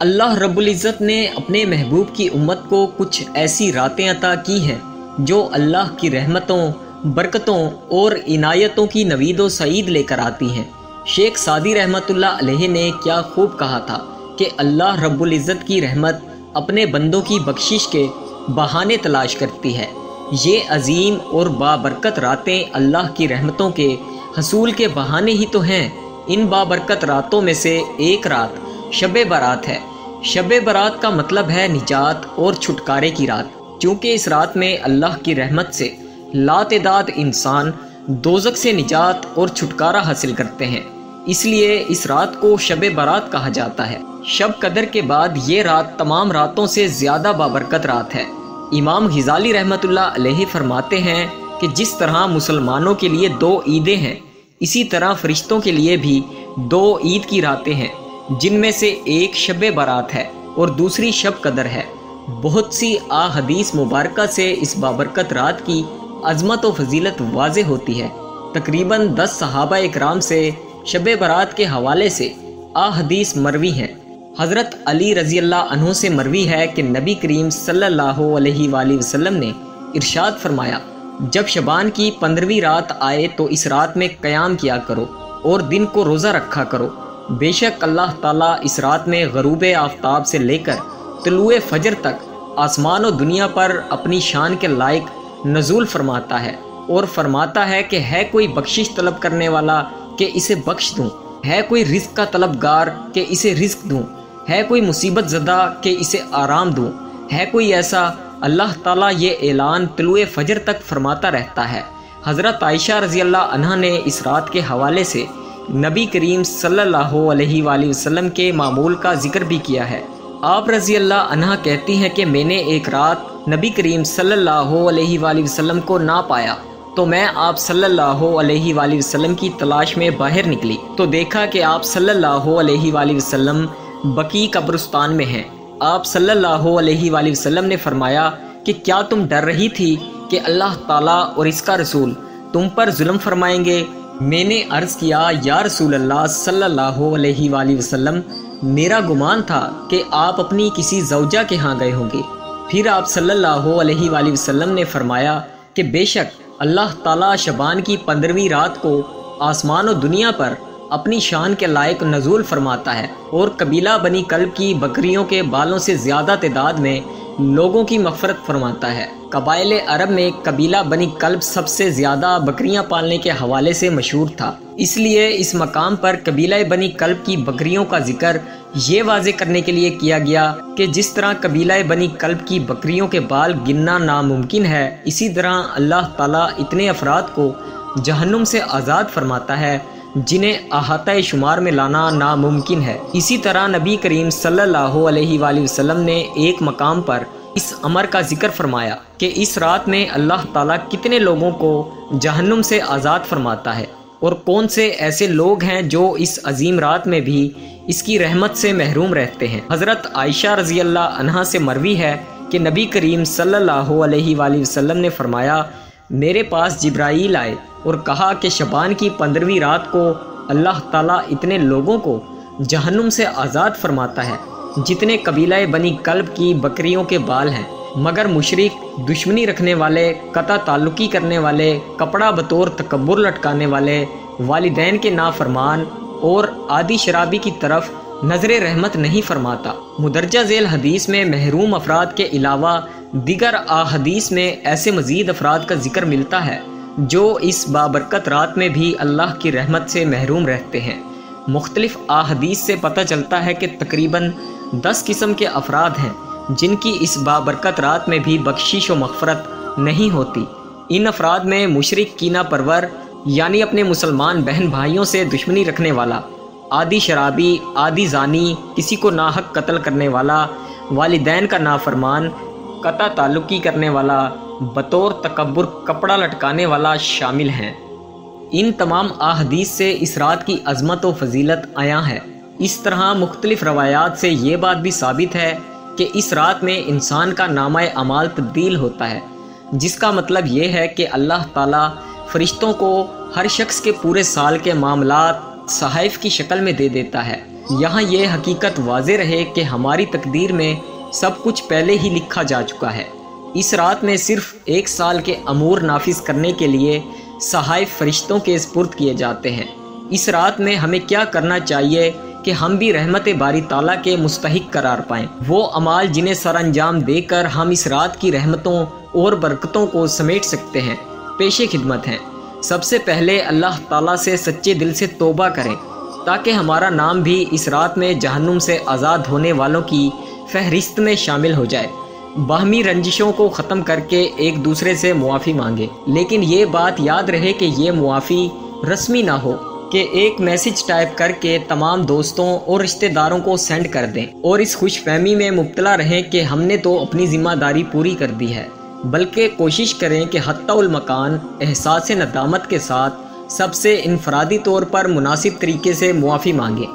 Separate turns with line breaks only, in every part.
अल्लाह रब्बुल इज़्ज़त ने अपने महबूब की उम्मत को कुछ ऐसी रातें अता की हैं जो अल्लाह की रहमतों, बरकतों और इनायतों की नवीद व सईद लेकर आती हैं। शेख सादी रहमतुल्लाह अलैहि ने क्या खूब कहा था कि अल्लाह रब्बुल इज़्ज़त की रहमत अपने बंदों की बख्शिश के बहाने तलाश करती है। ये अजीम और बाबरकत रातें अल्लाह की रहमतों के हसूल के बहाने ही तो हैं। इन बाबरकत रातों में से एक रात शब बारात है। शब बारात का मतलब है निजात और छुटकारे की रात, क्योंकि इस रात में अल्लाह की रहमत से लातेदाद इंसान दोज़ख से निजात और छुटकारा हासिल करते हैं। इसलिए इस रात को शब बारात कहा जाता है। शब कदर के बाद ये रात तमाम रातों से ज़्यादा बाबरकत रात है। इमाम ग़ज़ाली रहमतुल्लाह अलैहि फरमाते हैं कि जिस तरह मुसलमानों के लिए 2 ईदें हैं, इसी तरह फरिश्तों के लिए भी 2 ईद की रातें हैं, जिनमें से एक शब बारात है और दूसरी शब कदर है। बहुत सी हदीस मुबारका से इस बाबरकत रात की अज़मत व फजीलत वाज़े होती है। तकरीबन 10 सहाबा इकराम से शब बारात के हवाले से हदीस मरवी हैं। हज़रत अली रज़ी अल्लाह अन्हु से मरवी है कि नबी करीम सल्लल्लाहु अलैहि वसल्लम ने इरशाद फरमाया, जब शबान की 15वीं रात आए तो इस रात में क़याम किया करो और दिन को रोज़ा रखा करो। बेशक अल्लाह ताला इस रात में ग़रूब आफ्ताब से लेकर तुलुए फजर तक आसमान और दुनिया पर अपनी शान के लायक नज़ूल फरमाता है और फरमाता है कि है कोई बख्शिश तलब करने वाला कि इसे बख्श दूँ, है कोई रिज़्क़ का तलबगार कि इसे रिज़्क़ दूँ, है कोई मुसीबत ज़दा कि इसे आराम दूँ, है कोई ऐसा। अल्लाह ताला ये ऐलान तुलुए फजर तक फरमाता रहता है। हज़रत आयशा रज़ी अल्लाह अन्हा ने इस रात के हवाले से नबी करीम सल्लल्लाहु अलैहि वसल्लम के मामूल का जिक्र भी किया है। आप रज़ी अल्लाह अन्हा कहती हैं कि मैंने एक रात नबी करीम सल्लल्लाहु अलैहि वसल्लम को ना पाया तो मैं आप सल्लल्लाहु अलैहि वसल्लम की तलाश में बाहर निकली तो देखा कि आप सल्लल्लाहु अलैहि वसल्लम बकी कब्रिस्तान में हैं। आप सल्लल्लाहु अलैहि वसल्लम ने फरमाया कि क्या तुम डर रही थी कि अल्लाह ताला और इसका रसूल तुम पर जुल्म फरमाएंगे? मैंने अर्ज़ किया, या रसूल अल्लाह सल्लल्लाहु अलैहि वसल्लम, मेरा गुमान था कि आप अपनी किसी ज़ौजा के यहाँ गए होंगे। फिर आप सल्लल्लाहु अलैहि वसल्लम ने फरमाया कि बेशक अल्लाह ताला शबान की 15वीं रात को आसमान और दुनिया पर अपनी शान के लायक नज़ूल फरमाता है और कबीला बनी कल्ब की बकरियों के बालों से ज़्यादा तादाद में लोगों की मग़फ़रत फरमाता है। कबाइल अरब में कबीला बनी कल्ब सबसे ज़्यादा बकरियां पालने के हवाले से मशहूर था। इसलिए इस मकाम पर कबीला बनी कल्ब की बकरियों का जिक्र ये वाज़े करने के लिए किया गया कि जिस तरह कबीला बनी कल्ब की बकरियों के बाल गिनना नामुमकिन है, इसी तरह अल्लाह ताला इतने अफराद को जहन्नुम से आज़ाद फरमाता है जिन्हें अहाता शुमार में लाना नामुमकिन है। इसी तरह नबी करीम सल्लल्लाहु अलैहि वसल्लम ने एक मकाम पर इस अमर का जिक्र फरमाया कि इस रात में अल्लाह ताला कितने लोगों को जहन्नुम से आज़ाद फरमाता है और कौन से ऐसे लोग हैं जो इस अजीम रात में भी इसकी रहमत से महरूम रहते हैं। हज़रत आयशा रज़ी अल्लाह अन्हा से मरवी है कि नबी करीम सल्लल्लाहु अलैहि वसल्लम ने फरमाया, मेरे पास जिब्राईल आए और कहा कि शबान की 15वीं रात को अल्लाह ताला इतने लोगों को जहन्नुम से आज़ाद फरमाता है जितने कबीला बनी कल्ब की बकरियों के बाल हैं, मगर मुशरिक, दुश्मनी रखने वाले, कता ताल्लुकी करने वाले, कपड़ा बतौर तकब्बुर लटकाने वाले, वालिदैन के नाफरमान और आदि शराबी की तरफ नज़र रहमत नहीं फरमाता। मुदरजा झेल हदीस में महरूम अफराद के अलावा दिगर हदीस में ऐसे मज़ीद अफराद का जिक्र मिलता है जो इस बाबरकत रात में भी अल्लाह की रहमत से महरूम रहते हैं। मुख्तलिफ हदीस से पता चलता है कि तकरीबन 10 किस्म के अफराद हैं जिनकी इस बाबरकत रात में भी बख्शिश व मग़फ़रत नहीं होती। इन अफराद में मुशरिक, कीना परवर यानी अपने मुसलमान बहन भाइयों से दुश्मनी रखने वाला, आदि शराबी, आदि ज़ानी, किसी को नाहक कत्ल करने वाला, वालिदैन का नाफरमान, कता ताल्लुकी करने वाला, बतौर तकब्बुर कपड़ा लटकाने वाला शामिल हैं। इन तमाम अहादीस से इस रात की अज़मत व फजीलत आया है। इस तरह मुख्तलिफ रवायात से ये बात भी साबित है कि इस रात में इंसान का नामा अमाल तब्दील होता है, जिसका मतलब ये है कि अल्लाह ताला फरिश्तों को हर शख्स के पूरे साल के मामलात सहाइफ की शक्ल में दे देता है। यहाँ ये हकीकत वाज़े रहे कि हमारी तकदीर में सब कुछ पहले ही लिखा जा चुका है। इस रात में सिर्फ 1 साल के अमूर नाफिज करने के लिए सहाइफ फरिश्तों के सुपुर्द किए जाते हैं। इस रात में हमें क्या करना चाहिए कि हम भी रहमत बारी ताला के मुस्तहिक करार पाएँ। वो अमाल जिन्हें सर अंजाम देकर हम इस रात की रहमतों और बरकतों को समेट सकते हैं, पेशे खिदमत हैं। सबसे पहले अल्लाह ताला से सच्चे दिल से तौबा करें ताकि हमारा नाम भी इस रात में जहन्नुम से आज़ाद होने वालों की फहरिस्त में शामिल हो जाए। बाहमी रंजिशों को ख़त्म करके एक दूसरे से मुआफ़ी मांगे, लेकिन ये बात याद रहे कि ये मुआफ़ी रस्मी ना हो कि एक मैसेज टाइप करके तमाम दोस्तों और रिश्तेदारों को सेंड कर दें और इस खुशफहमी में मुब्तला रहें कि हमने तो अपनी ज़िम्मेदारी पूरी कर दी है। बल्कि कोशिश करें कि हत्ताउल मकान एहसास नदामत के साथ सबसे इनफरादी तौर पर मुनासिब तरीके से मुआफ़ी मांगें,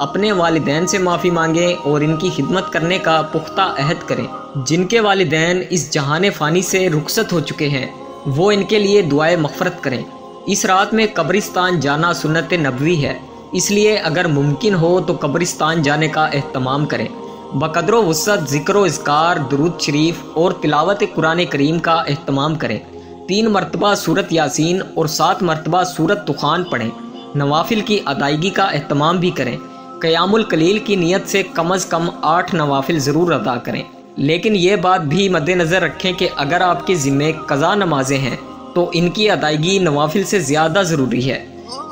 अपने वालिदैन से माफ़ी मांगें और इनकी खिदमत करने का पुख्ता अहद करें। जिनके वालिदैन इस जहान फ़ानी से रुखसत हो चुके हैं वो इनके लिए दुआए मग़फ़रत करें। इस रात में कब्रिस्तान जाना सुन्नत नबवी है, इसलिए अगर मुमकिन हो तो कब्रिस्तान जाने का एहतमाम करें। बक़द्र वुसअत ज़िक्र इज़कार, दुरूद शरीफ और तिलावत कुरान करीम का एहतमाम करें। 3 मरतबा सूरत यासीन और 7 मरतबा सूरत तुखान पढ़ें। नवाफिल की अदायगी का एहतमाम भी करें। क़यामुल कलील की नीयत से कम अज़ कम 8 नवाफिल ज़रूर अदा करें। लेकिन ये बात भी मद्देनज़र रखें कि अगर आपके ज़िम्मे क़ज़ा नमाजें हैं तो इनकी अदायगी नवाफिल से ज़्यादा ज़रूरी है।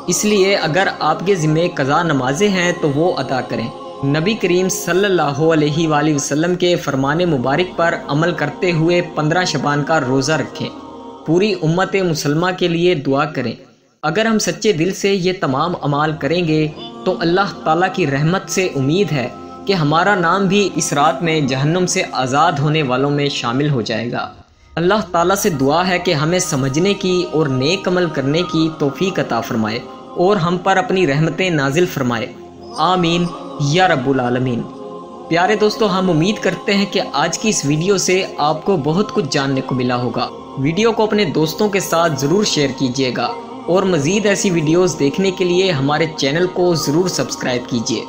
इसलिए अगर आपके ज़िम्मे क़ज़ा नमाजें हैं तो वो अदा करें। नबी करीम सल्लल्लाहु अलैहि वसल्लम के फ़रमान मुबारक पर अमल करते हुए 15 शबान का रोज़ा रखें। पूरी उम्मत मुसलमा के लिए दुआ करें। अगर हम सच्चे दिल से ये तमाम अमाल करेंगे तो अल्लाह ताला की रहमत से उम्मीद है कि हमारा नाम भी इस रात में जहन्नुम से आज़ाद होने वालों में शामिल हो जाएगा। अल्लाह ताला से दुआ है कि हमें समझने की और नेक अमल करने की तौफीक अता फरमाए और हम पर अपनी रहमतें नाजिल फरमाए। आमीन या रब्बुल आलमीन। प्यारे दोस्तों, हम उम्मीद करते हैं कि आज की इस वीडियो से आपको बहुत कुछ जानने को मिला होगा। वीडियो को अपने दोस्तों के साथ ज़रूर शेयर कीजिएगा और मज़ीद ऐसी वीडियोस देखने के लिए हमारे चैनल को ज़रूर सब्सक्राइब कीजिए।